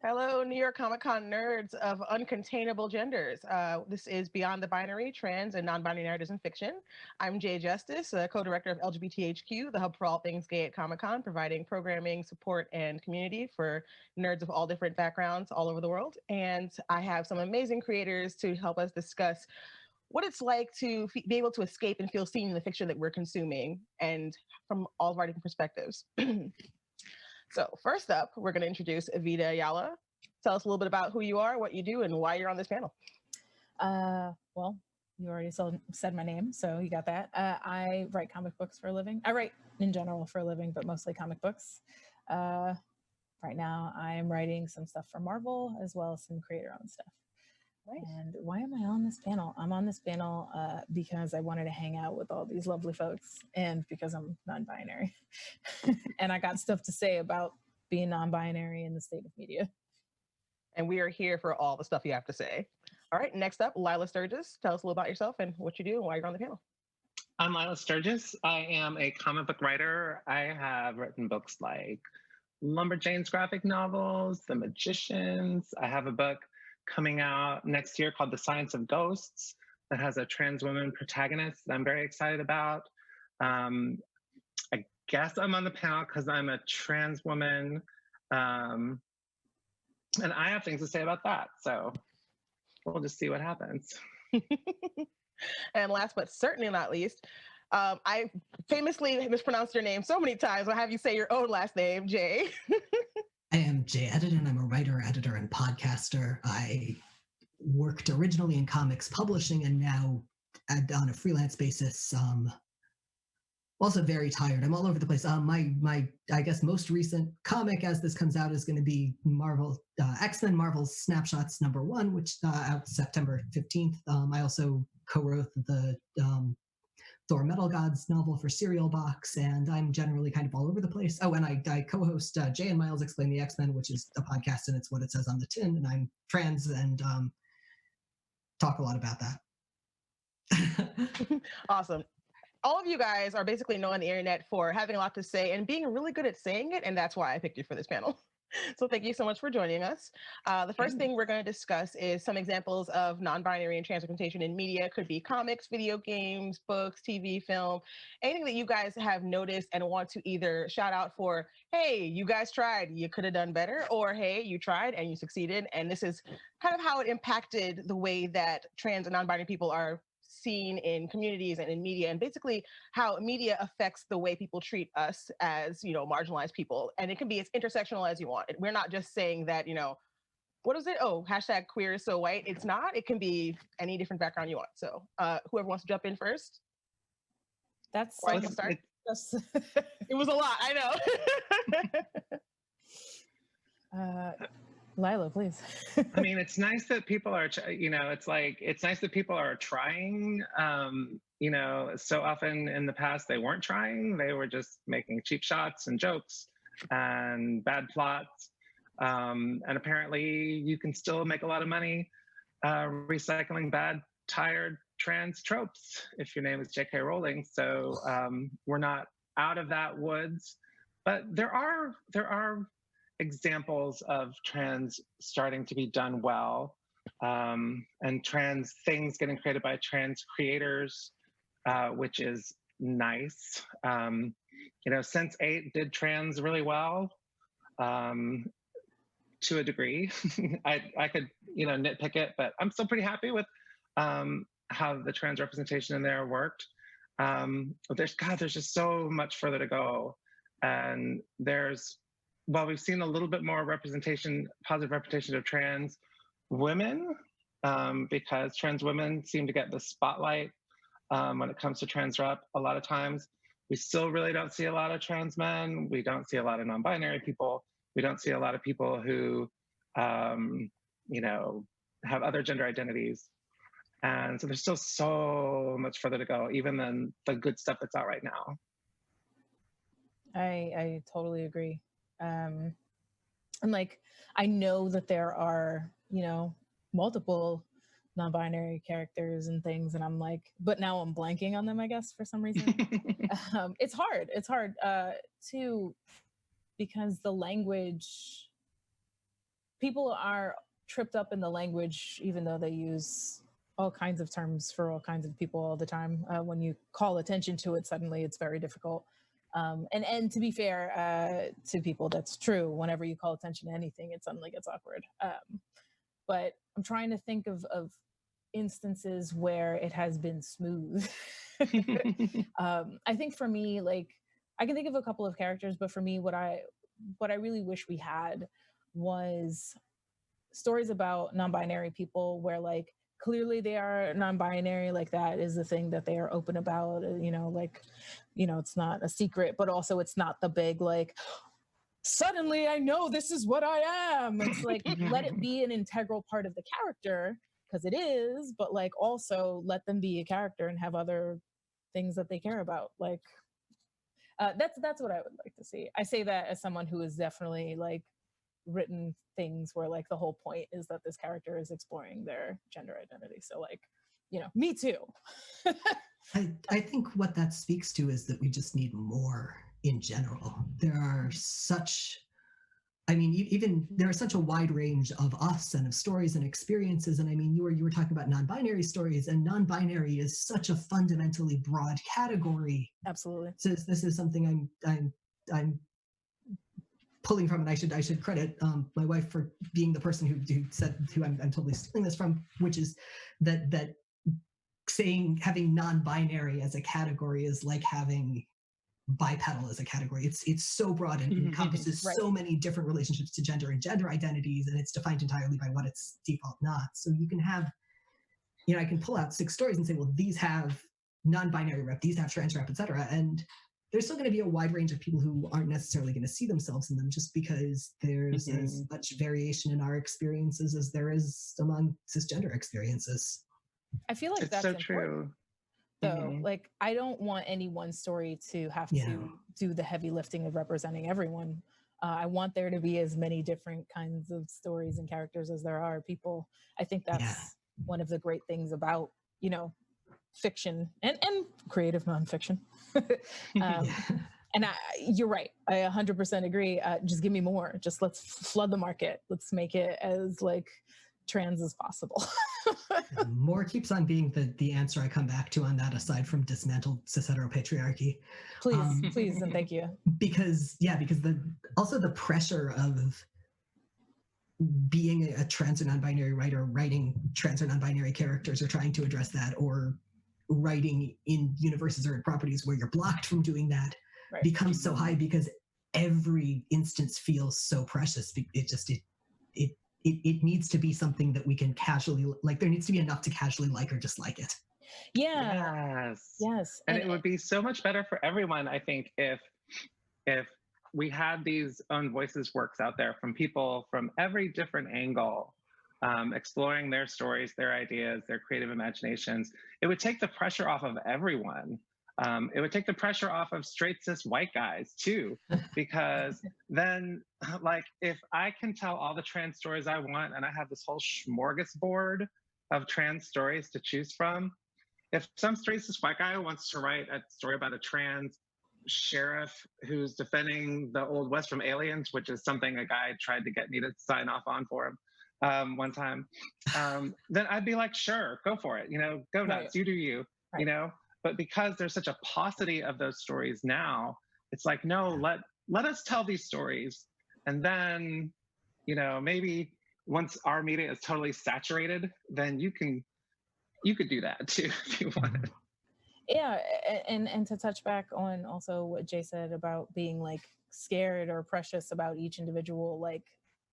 Hello, New York Comic Con nerds of uncontainable genders. This is Beyond the Binary, Trans, and Non-Binary Narratives in Fiction. I'm Jay Justice, co-director of LGBT-HQ, the hub for all things gay at Comic Con, providing programming, support, and community for nerds of all different backgrounds all over the world. And I have some amazing creators to help us discuss what it's like to be able to escape and feel seen in the fiction that we're consuming, and from all of our different perspectives. So first up, we're going to introduce Vita Ayala. Tell us a little bit about who you are, what you do, and why you're on this panel. Well, you already said my name, so you got that. I write comic books for a living. I write in general for a living, but mostly comic books. Right now, I am writing some stuff for Marvel, as well as some creator-owned stuff. Nice. And why am I on this panel? I'm on this panel because I wanted to hang out with all these lovely folks, and because I'm non-binary. And I got stuff to say about being non-binary in the state of media. And we are here for all the stuff you have to say. All right, next up, Lilah Sturges. Tell us a little about yourself and what you do and why you're on the panel. I'm Lilah Sturges. I am a comic book writer. I have written books like Lumberjanes graphic novels, The Magicians. I have a book coming out next year called The Science of Ghosts that has a trans woman protagonist that I'm very excited about. I guess I'm on the panel because I'm a trans woman, and I have things to say about that. So we'll just see what happens. And last but certainly not least, I famously mispronounced your name so many times. I'll have you say your own last name, Jay. I am Jay Edidin. I'm a writer, editor, and podcaster. I worked originally in comics publishing and now on a freelance basis. Also very tired. I'm all over the place. My I guess most recent comic as this comes out is going to be Marvel X-Men Marvel's Snapshots #1, which out September 15th. I also co-wrote the Thor Metal Gods novel for Serial Box, and I'm generally kind of all over the place. Oh, and I co-host Jay and Miles Explain the X-Men, which is a podcast, and it's what it says on the tin, and I'm trans and talk a lot about that. Awesome. All of you guys are basically known on the internet for having a lot to say and being really good at saying it, and that's why I picked you for this panel. So thank you so much for joining us. The first thing we're going to discuss is some examples of non-binary and trans representation in media. It could be comics, video games, books, TV, film, anything that you guys have noticed and want to either shout out for, hey, you guys tried, you could have done better, or hey, you tried and you succeeded. And this is kind of how it impacted the way that trans and non-binary people are seen in communities and in media, and basically how media affects the way people treat us as, marginalized people. And it can be as intersectional as you want. We're not just saying that, what is it? Oh, hashtag queer is so white. It's not. It can be any different background you want. So whoever wants to jump in first. That's I can start. It was a lot. I know. Lilah, please. I mean, it's nice that people are, it's nice that people are trying. So often in the past, they weren't trying. They were just making cheap shots and jokes and bad plots. And apparently you can still make a lot of money recycling bad, tired trans tropes if your name is J.K. Rowling. So we're not out of that woods, but there are examples of trans starting to be done well, and trans things getting created by trans creators, which is nice. Sense8 did trans really well, to a degree. I could nitpick it, but I'm still pretty happy with how the trans representation in there worked. There's just so much further to go, and while we've seen a little bit more positive representation of trans women, because trans women seem to get the spotlight when it comes to trans rep a lot of times, we still really don't see a lot of trans men. We don't see a lot of non-binary people. We don't see a lot of people who, have other gender identities. And so there's still so much further to go, even than the good stuff that's out right now. I totally agree. And I know that there are, multiple non-binary characters and things, and I'm like, but now I'm blanking on them, I guess, for some reason. It's hard too, because the language people are tripped up in the language, even though they use all kinds of terms for all kinds of people all the time. When you call attention to it, suddenly it's very difficult. And to be fair to people, that's true. Whenever you call attention to anything, it suddenly gets awkward. But I'm trying to think of instances where it has been smooth. I think for me, like, I can think of a couple of characters, but for me, what I really wish we had was stories about non-binary people where, like, clearly they are non-binary, like that is the thing that they are open about, it's not a secret, but also it's not the big, like, suddenly I know this is what I am. It's like, let it be an integral part of the character, because it is, but like also let them be a character and have other things that they care about. Like, that's what I would like to see. I say that as someone who is definitely like written things where like the whole point is that this character is exploring their gender identity. So like, me too. I think what that speaks to is that we just need more in general. There are such a wide range of us and of stories and experiences. And I mean, you were talking about non-binary stories, and non-binary is such a fundamentally broad category. Absolutely. So this is something I'm pulling from, and I should credit my wife for being the person who I'm totally stealing this from, which is that saying having non-binary as a category is like having bipedal as a category. It's so broad and encompasses right. so many different relationships to gender and gender identities, and it's defined entirely by what its default not. So you can have, I can pull out 6 stories and say, well, these have non-binary rep, these have trans rep, etc. And there's still going to be a wide range of people who aren't necessarily going to see themselves in them, just because there's as much variation in our experiences as there is among cisgender experiences. I feel like it's that's so important. true. So like, I don't want any one story to have to do the heavy lifting of representing everyone. I want there to be as many different kinds of stories and characters as there are people. I think that's one of the great things about, fiction and creative nonfiction. And you're right. I 100% agree. Just give me more. Just let's flood the market. Let's make it as like trans as possible. More keeps on being the answer I come back to on that, aside from dismantled cis heteropatriarchy. Please, and thank you. Because the pressure of being a trans or non-binary writer, writing trans or non-binary characters, or trying to address that, or writing in universes or in properties where you're blocked from doing that, becomes so high because every instance feels so precious. It needs to be something that we can casually, like, there needs to be enough to casually like or dislike it. Yes. And it would be so much better for everyone, I think, if we had these own voices works out there from people from every different angle, exploring their stories, their ideas, their creative imaginations. It would take the pressure off of everyone. It would take the pressure off of straight cis white guys too, because then, like, if I can tell all the trans stories I want and I have this whole smorgasbord of trans stories to choose from, if some straight cis white guy wants to write a story about a trans sheriff who's defending the Old West from aliens, which is something a guy tried to get me to sign off on for him one time, then I'd be like, sure, go for it, go nuts, you do you, But because there's such a paucity of those stories now, it's like, no, let us tell these stories. And then, maybe once our media is totally saturated, then you could do that too if you wanted. Yeah, and to touch back on also what Jay said about being like scared or precious about each individual like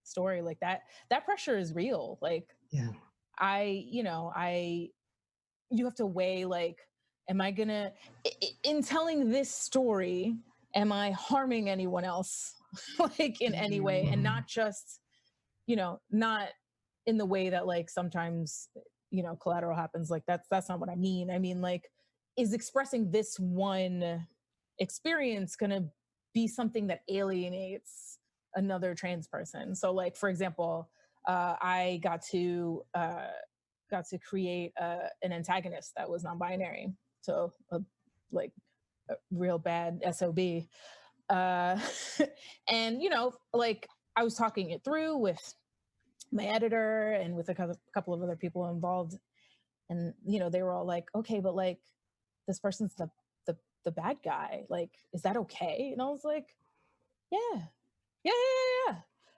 story, like that pressure is real. Like, you have to weigh, like, am I gonna, in telling this story, am I harming anyone else, like, in any way? And not just, not in the way that, like, sometimes, collateral happens. Like, that's not what I mean. I mean, like, is expressing this one experience gonna be something that alienates another trans person? So, like, for example, I got to create an antagonist that was non-binary. So a real bad SOB. And, like, I was talking it through with my editor and with a couple of other people involved. And, you know, they were all like, okay, but like, this person's the bad guy. Like, is that okay? And I was like, yeah.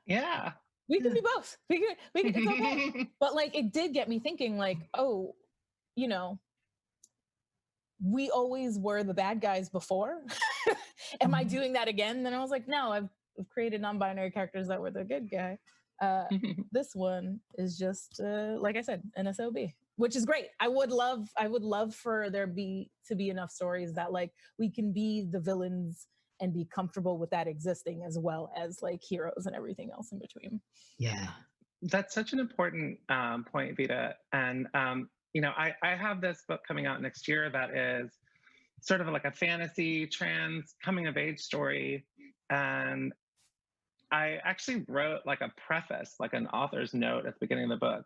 Yeah. We can be both. We can, it's okay. But like, it did get me thinking like, oh, you know, we always were the bad guys before. Am I doing that again? Then I was like, no, I've created non-binary characters that were the good guy. This one is just, like I said, an SOB, which is great. I would love for there to be enough stories that like we can be the villains and be comfortable with that existing, as well as like heroes and everything else in between. Yeah. That's such an important point, Vita. And, you know, I have this book coming out next year that is sort of like a fantasy trans coming of age story. And I actually wrote like a preface, like an author's note at the beginning of the book,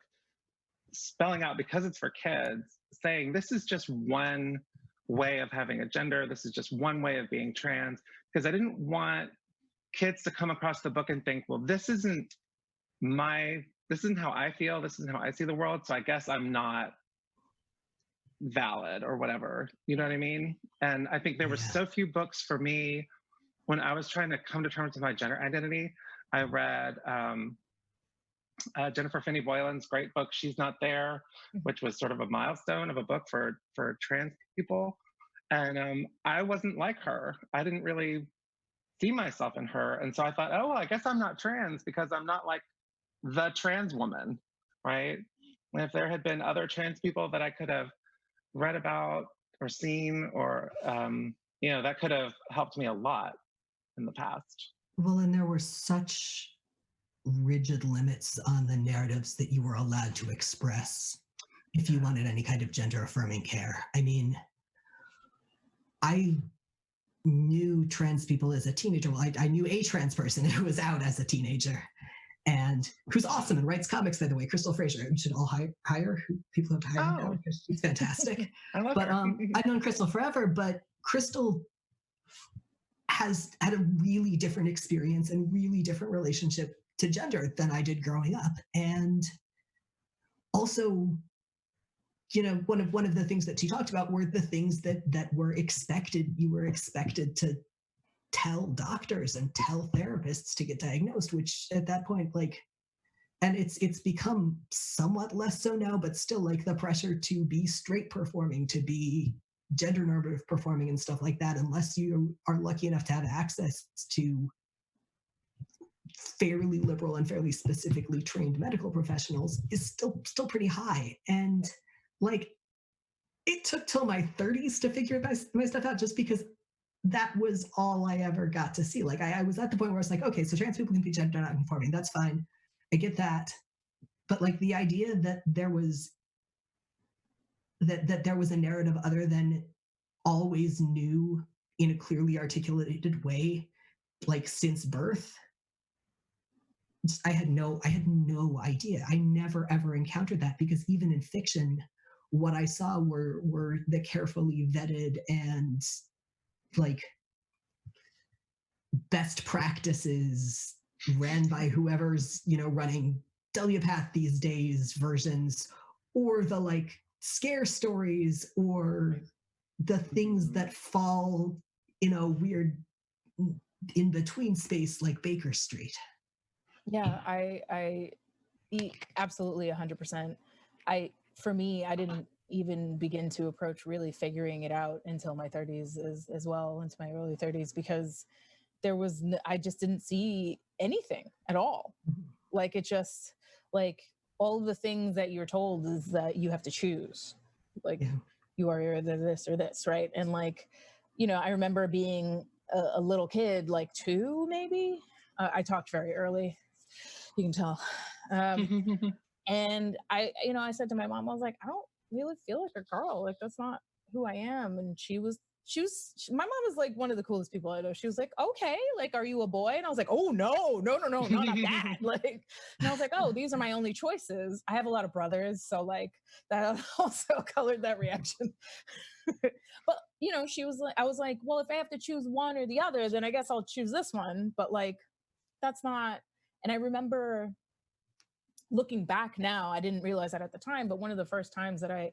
spelling out, because it's for kids, saying this is just one way of having a gender. This is just one way of being trans. Because I didn't want kids to come across the book and think, well, this isn't how I feel. This isn't how I see the world. So I guess I'm not valid or whatever. You know what I mean? And I think there were so few books for me when I was trying to come to terms with my gender identity. I read Jennifer Finney Boylan's great book, She's Not There, which was sort of a milestone of a book for trans people. And I wasn't like her. I didn't really see myself in her. And so I thought, oh, well, I guess I'm not trans because I'm not like the trans woman, right? And if there had been other trans people that I could have read about or seen, or, you know, that could have helped me a lot in the past. Well, and there were such rigid limits on the narratives that you were allowed to express if you wanted any kind of gender affirming care. I mean, I knew trans people as a teenager. Well, I knew a trans person who was out as a teenager and who's awesome and writes comics, by the way, Crystal Fraser. You should all hire people who have hired her because she's fantastic. I love but her. I've known Crystal forever, but Crystal has had a really different experience and really different relationship to gender than I did growing up. And also, you know, one of the things that she talked about were the things that were expected. You were expected to tell doctors and tell therapists to get diagnosed, which at that point, like, and it's become somewhat less so now, but still, like, the pressure to be straight performing, to be gender normative performing and stuff like that, unless you are lucky enough to have access to fairly liberal and fairly specifically trained medical professionals, is still pretty high. And like, it took till my 30s to figure my stuff out, just because that was all I ever got to see. Like, I was at the point where I was like, okay, so trans people can be gender non-conforming. That's fine. I get that. But like, the idea that there was a narrative other than always new in a clearly articulated way, like since birth, I had no idea. I never ever encountered that, because even in fiction, what I saw were the carefully vetted and like best practices ran by whoever's, you know, running WPATH these days versions, or the like scare stories, or the things that fall in a weird in between space like Baker Street. Yeah, I absolutely 100%. For me, I didn't even begin to approach really figuring it out until my 30s as well, into my early 30s, because I just didn't see anything at all. Like, it just, like, all of the things that you're told is that you have to choose. Like, you are either this or this, right? And like, you know, I remember being a little kid, like 2 maybe. I talked very early, you can tell. And I said to my mom, I was like, I don't really feel like a girl. Like, that's not who I am. And my mom was like one of the coolest people I know. She was like, okay, like, are you a boy? And I was like, oh, no, not that. Like, and I was like, oh, these are my only choices. I have a lot of brothers. So like, that also colored that reaction. But, you know, I was like, well, if I have to choose one or the other, then I guess I'll choose this one. But like, that's not. And I remember looking back now, I didn't realize that at the time, but one of the first times that I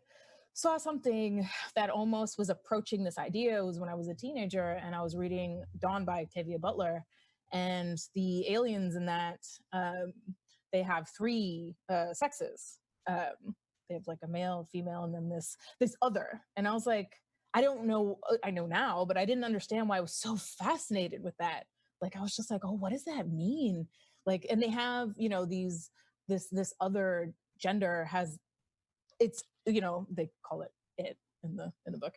saw something that almost was approaching this idea was when I was a teenager and I was reading Dawn by Octavia Butler, and the aliens in that, they have three sexes. They have like a male, female, and then this other. And I was like, I don't know, I know now, but I didn't understand why I was so fascinated with that. Like, I was just like, oh, what does that mean? Like, and they have, you know, this other gender has, it's, you know, they call it in the book,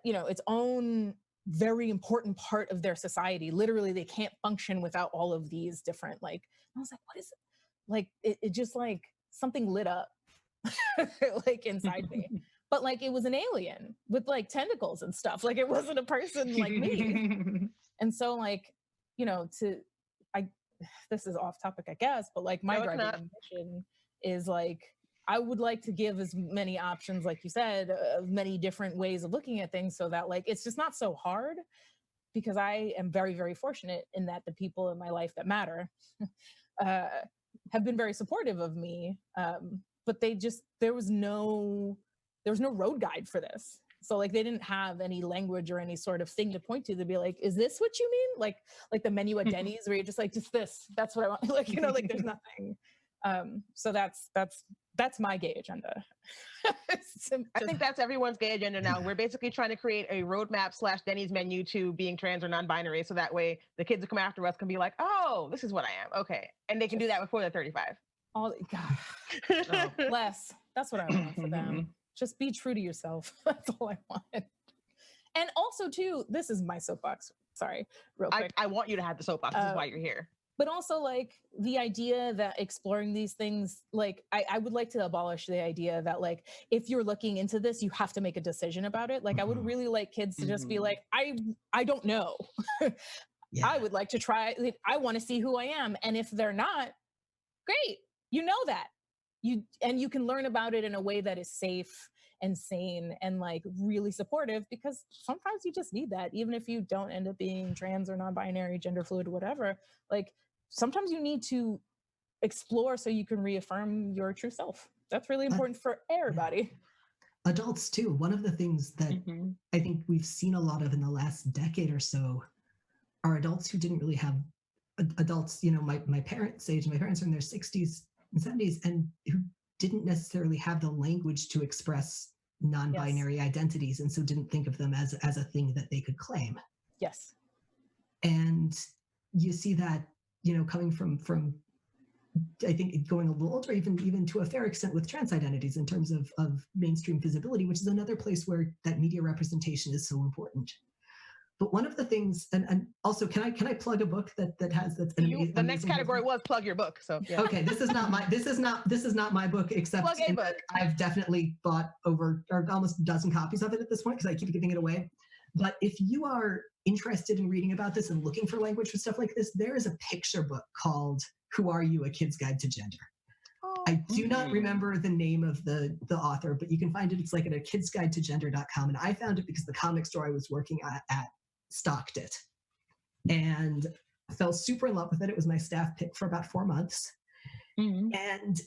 you know, its own very important part of their society. Literally, they can't function without all of these different, like, I was like, what is it? Like, it just like something lit up like inside me. But like, it was an alien with like tentacles and stuff. Like, it wasn't a person like me. And so like, you know, this is off topic, I guess, but like my driving mission is like, I would like to give as many options, like you said, of many different ways of looking at things, so that like, it's just not so hard, because I am very, very fortunate in that the people in my life that matter have been very supportive of me. But there was no road guide for this. So like, they didn't have any language or any sort of thing to point to be like, is this what you mean? Like the menu at Denny's where you're just like, just this, that's what I want. Like, you know, like there's nothing. So that's my gay agenda. I think that's everyone's gay agenda now. We're basically trying to create a roadmap / Denny's menu to being trans or non-binary. So that way the kids who come after us can be like, oh, this is what I am. Okay. And they can do that before they're 35. Oh, God. Oh, bless. That's what I want for them. Just be true to yourself. That's all I want. And also, too, this is my soapbox. Sorry, real quick. I want you to have the soapbox. This is why you're here. But also, like, the idea that exploring these things, like, I would like to abolish the idea that, like, if you're looking into this, you have to make a decision about it. Like, I would really like kids to just be like, I don't know. Yeah. I would like to try. Like, I want to see who I am. And if they're not, great. You know that. You can learn about it in a way that is safe and sane and like really supportive, because sometimes you just need that, even if you don't end up being trans or non-binary, gender fluid, whatever. Like, sometimes you need to explore so you can reaffirm your true self. That's really important for everybody. Yeah. Adults too. One of the things that I think we've seen a lot of in the last decade or so are adults who didn't really have adults, you know, my parents' age. My parents are in their 60s and 70s, and who didn't necessarily have the language to express non-binary identities, and so didn't think of them as a thing that they could claim. Yes. And you see that, you know, coming from I think going a little older, even to a fair extent with trans identities in terms of mainstream visibility, which is another place where that media representation is so important. But one of the things, and also, can I plug a book that has that's the next category was plug your book. So yeah. Okay, this is not my book, except plug a book. I've definitely bought over or almost a dozen copies of it at this point because I keep giving it away. But if you are interested in reading about this and looking for language for stuff like this, there is a picture book called "Who Are You? A Kid's Guide to Gender." I do not remember the name of the author, but you can find it. It's like at a kidsguidetojgender.com, and I found it because the comic store I was working at stocked it, and I fell super in love with it. It was my staff pick for about 4 months. And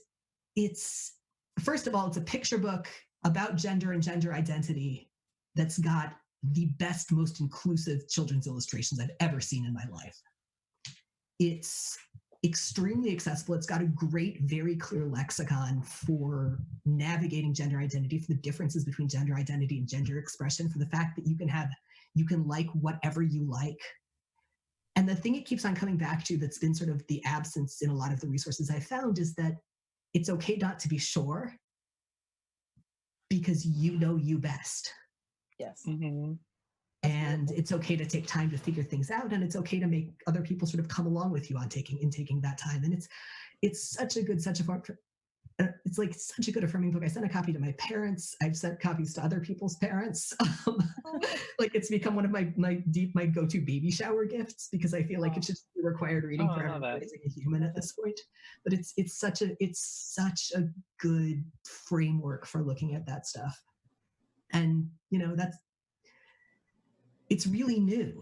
it's, first of all, it's a picture book about gender and gender identity that's got the best, most inclusive children's illustrations I've ever seen in my life. It's extremely accessible. It's got a great, very clear lexicon for navigating gender identity, for the differences between gender identity and gender expression, for the fact that you can like whatever you like. And the thing it keeps on coming back to that's been sort of the absence in a lot of the resources I found is that it's okay not to be sure, because you know you best. Yes. And it's okay to take time to figure things out, and it's okay to make other people sort of come along with you on taking that time. And it's such a good affirming book. I sent a copy to my parents. I've sent copies to other people's parents. Like, it's become one of my go-to baby shower gifts, because I feel like it's just required reading for everyone raising a human at this point. But it's such a good framework for looking at that stuff. And, you know, it's really new.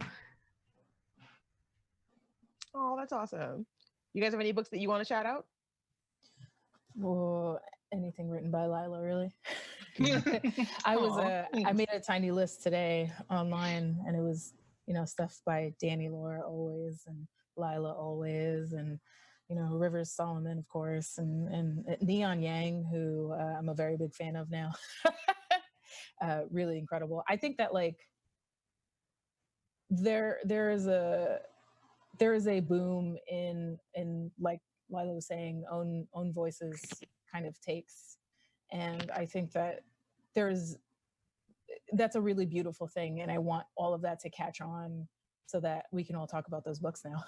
Oh, that's awesome. You guys have any books that you want to shout out? Well, anything written by Lilah, really. I made a tiny list today online, and it was, stuff by Danny Lore always, and Lilah always, and Rivers Solomon, of course, and Neon Yang, who I'm a very big fan of now. Really incredible. I think that like there is a boom in like Lilah was saying, own voices kind of takes, and I think that that's a really beautiful thing, and I want all of that to catch on so that we can all talk about those books now.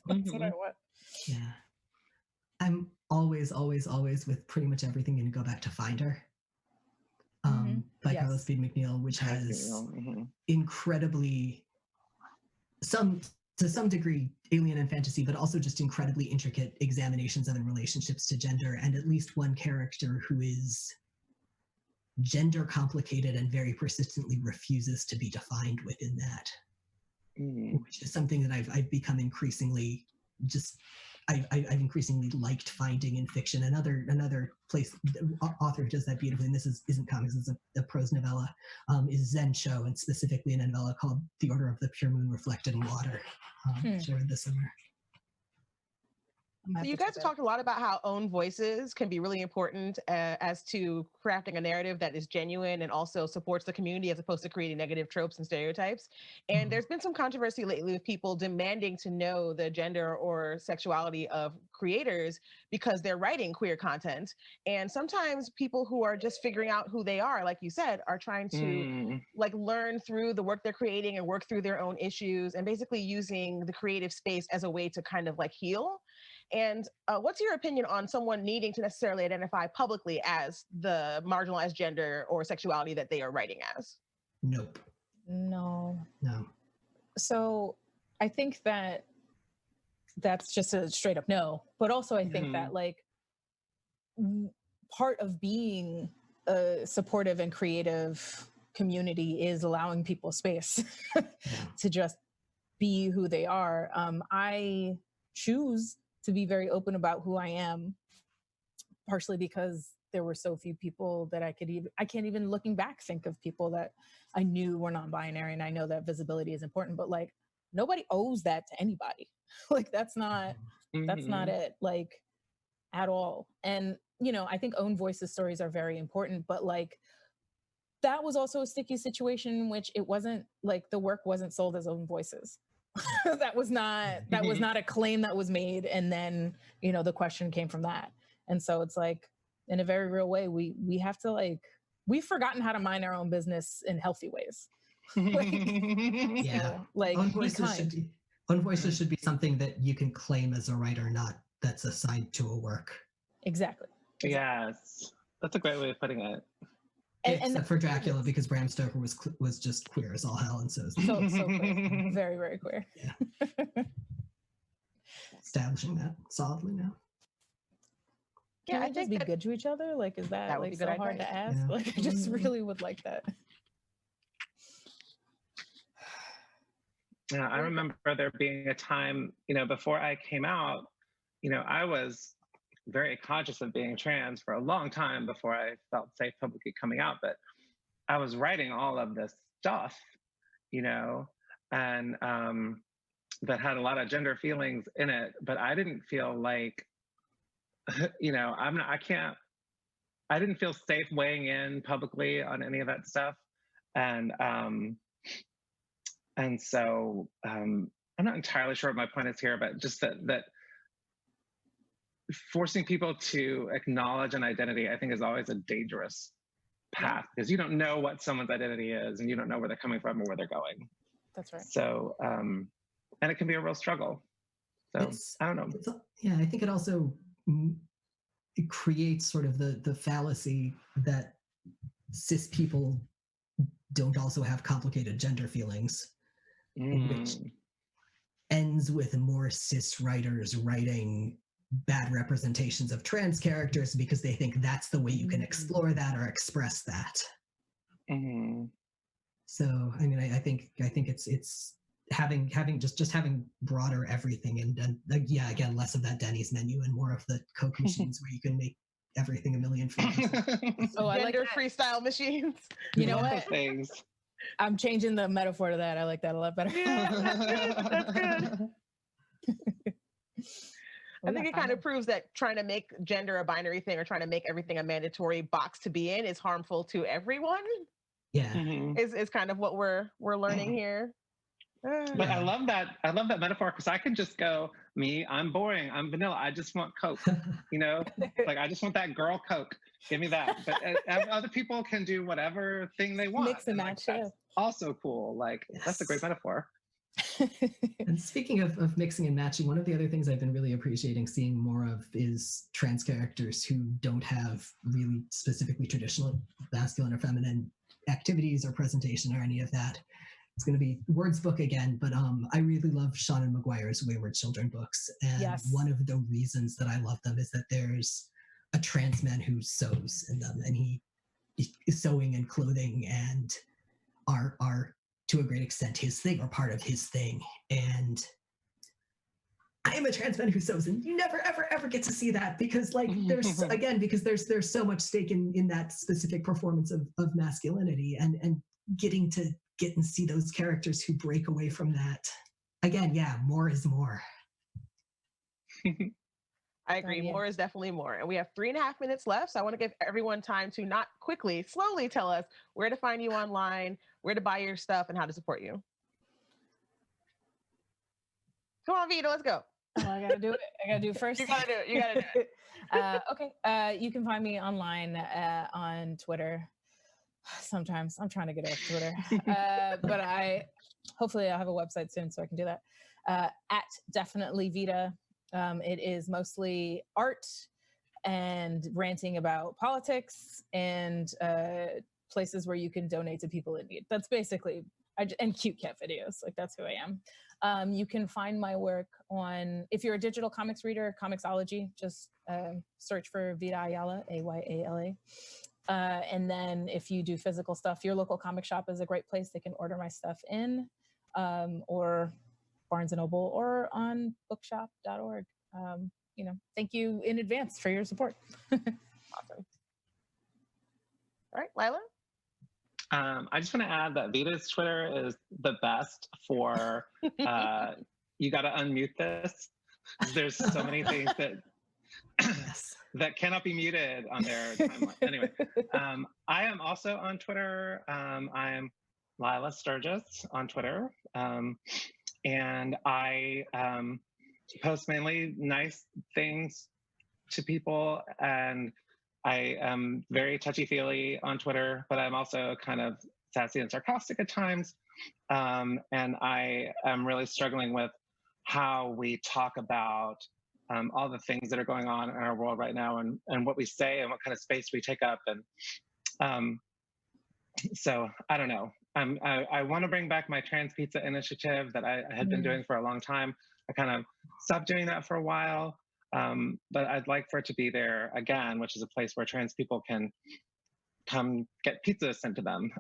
That's what I want. Yeah, I'm always with pretty much everything going to go back to Finder by Carlos B. McNeil, which has incredibly to some degree alien and fantasy, but also just incredibly intricate examinations of and relationships to gender, and at least one character who is gender complicated and very persistently refuses to be defined within that, which is something that I've become increasingly I've increasingly liked finding in fiction. Another place author who does that beautifully, and this isn't comics, it's a prose novella, is Zen Show, and specifically a novella called The Order of the Pure Moon Reflected in Water, which I read this summer. So you guys have talked a lot about how own voices can be really important as to crafting a narrative that is genuine and also supports the community as opposed to creating negative tropes and stereotypes. And there's been some controversy lately with people demanding to know the gender or sexuality of creators because they're writing queer content. And sometimes people who are just figuring out who they are, like you said, are trying to like learn through the work they're creating and work through their own issues, and basically using the creative space as a way to kind of like heal. And what's your opinion on someone needing to necessarily identify publicly as the marginalized gender or sexuality that they are writing as? Nope. No. So I think that that's just a straight up no. But also I think that like part of being a supportive and creative community is allowing people space to just be who they are. I choose to be very open about who I am, partially because there were so few people that I can't even looking back think of people that I knew were non-binary, and I know that visibility is important, but like nobody owes that to anybody. Like that's not it, like at all. And I think own voices stories are very important, but like that was also a sticky situation in which it wasn't like the work wasn't sold as own voices. that was not a claim that was made, and then the question came from that. And so it's like, in a very real way, we have to like, we've forgotten how to mind our own business in healthy ways. Like own voices should be something that you can claim as a writer, not that's a side to a work. Exactly. Yes, that's a great way of putting it. Except for Dracula, because Bram Stoker was just queer as all hell, and so queer. Very, very queer. Yeah. Establishing that solidly now. Can we just be good to each other? Like, is that like so hard to ask? Yeah. Like, I just really would like that. Yeah, I remember there being a time, before I came out, I was very conscious of being trans for a long time before I felt safe publicly coming out. But I was writing all of this stuff, and that had a lot of gender feelings in it. But I didn't feel like, I didn't feel safe weighing in publicly on any of that stuff. And so I'm not entirely sure what my point is here, but just that forcing people to acknowledge an identity, I think, is always a dangerous path, because you don't know what someone's identity is, and you don't know where they're coming from or where they're going. That's right. So, and it can be a real struggle. So I don't know. I think it also it creates sort of the fallacy that cis people don't also have complicated gender feelings, which ends with more cis writers writing bad representations of trans characters because they think that's the way you can explore that or express that. So I mean, I think it's having having broader everything and yeah, again, less of that Denny's menu and more of the Coke machines where you can make everything a million flavors. Oh, I like Gender that. freestyle machines. You know Love what? those things. I'm changing the metaphor to that. I like that a lot better. Yeah, that's good. I think it kind of proves that trying to make gender a binary thing or trying to make everything a mandatory box to be in is harmful to everyone. Yeah. Mhm. Is kind of what we're learning here. But I love that metaphor because I can just go, I'm boring, I'm vanilla, I just want Coke, you know, like I just want that girl Coke, give me that. But other people can do whatever thing they want. Mix and match, like, that's also cool. Like that's a great metaphor. And speaking of mixing and matching, one of the other things I've been really appreciating seeing more of is trans characters who don't have really specifically traditional masculine or feminine activities or presentation or any of that. It's going to be Word's book again, but I really love Seanan McGuire's Wayward Children books. And Yes. one of the reasons that I love them is that there's a trans man who sews in them, and he is sewing and clothing and are to a great extent his thing or part of his thing. And I am a trans man who sews, and you never ever get to see that because like there's again because there's so much stake in that specific performance of masculinity and getting to see those characters who break away from that. Again, yeah, more is more. I agree. Yeah. More is definitely more. And we have 3.5 minutes left. So I want to give everyone time to not quickly, slowly tell us where to find you online, where to buy your stuff, and how to support you. Come on, Vita, let's go. Oh, I gotta do it. I gotta do it first. You gotta do it. You gotta do it. Okay. You can find me online on Twitter. Sometimes I'm trying to get off Twitter, but hopefully I'll have a website soon so I can do that. At Definitely Vita. It is mostly art and ranting about politics and places where you can donate to people in need. That's basically, and cute cat videos. Like that's who I am. You can find my work on, if you're a digital comics reader, Comixology, just search for Vita Ayala, Ayala. And then if you do physical stuff, your local comic shop is a great place. They can order my stuff in, or Barnes & Noble, or on bookshop.org. Thank you in advance for your support. Awesome. All right, Lilah? I just want to add that Vita's Twitter is the best for, you got to unmute this. There's so many things that that cannot be muted on their timeline. Anyway, I am also on Twitter. I am Lilah Sturges on Twitter. And I post mainly nice things to people. And I am very touchy-feely on Twitter, but I'm also kind of sassy and sarcastic at times. And I am really struggling with how we talk about all the things that are going on in our world right now and what we say and what kind of space we take up. And so I don't know. I want to bring back my trans pizza initiative that I had been doing for a long time. I kind of stopped doing that for a while, but I'd like for it to be there again, which is a place where trans people can come get pizza sent to them.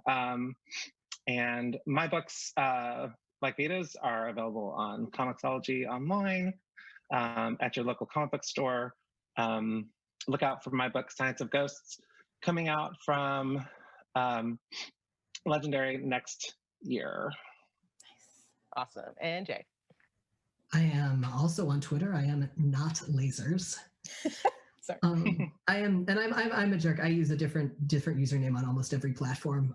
And my books, like Vita's, are available on Comixology online, at your local comic book store. Look out for my book, Science of Ghosts, coming out from Legendary next year. Nice. Awesome. And Jay? I am also on Twitter. I am not lasers. Sorry. I'm a jerk. I use a different username on almost every platform.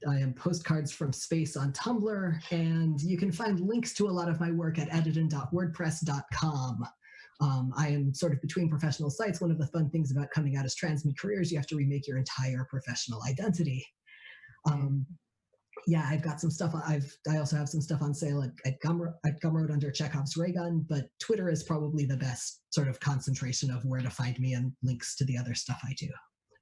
I am Postcards from Space on Tumblr, and you can find links to a lot of my work at edidin.wordpress.com. I am sort of between professional sites. One of the fun things about coming out as trans mid-careers, you have to remake your entire professional identity. Yeah, I've got some stuff. I also have some stuff on sale at Gumroad under Chekhov's Ray Gun, but Twitter is probably the best sort of concentration of where to find me and links to the other stuff I do.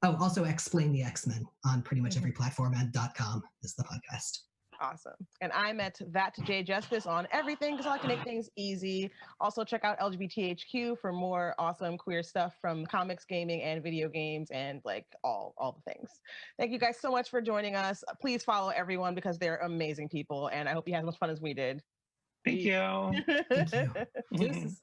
Oh, also Explain the X-Men on pretty much every platform, and .com is the podcast. Awesome. And I'm at That Jay Justice on everything because I like to make things easy. Also check out LGBT-HQ for more awesome queer stuff from comics, gaming, and video games, and like all the things. Thank you guys so much for joining us. Please follow everyone because they're amazing people, and I hope you had as much fun as we did. Thank you. Thank you. Deuces.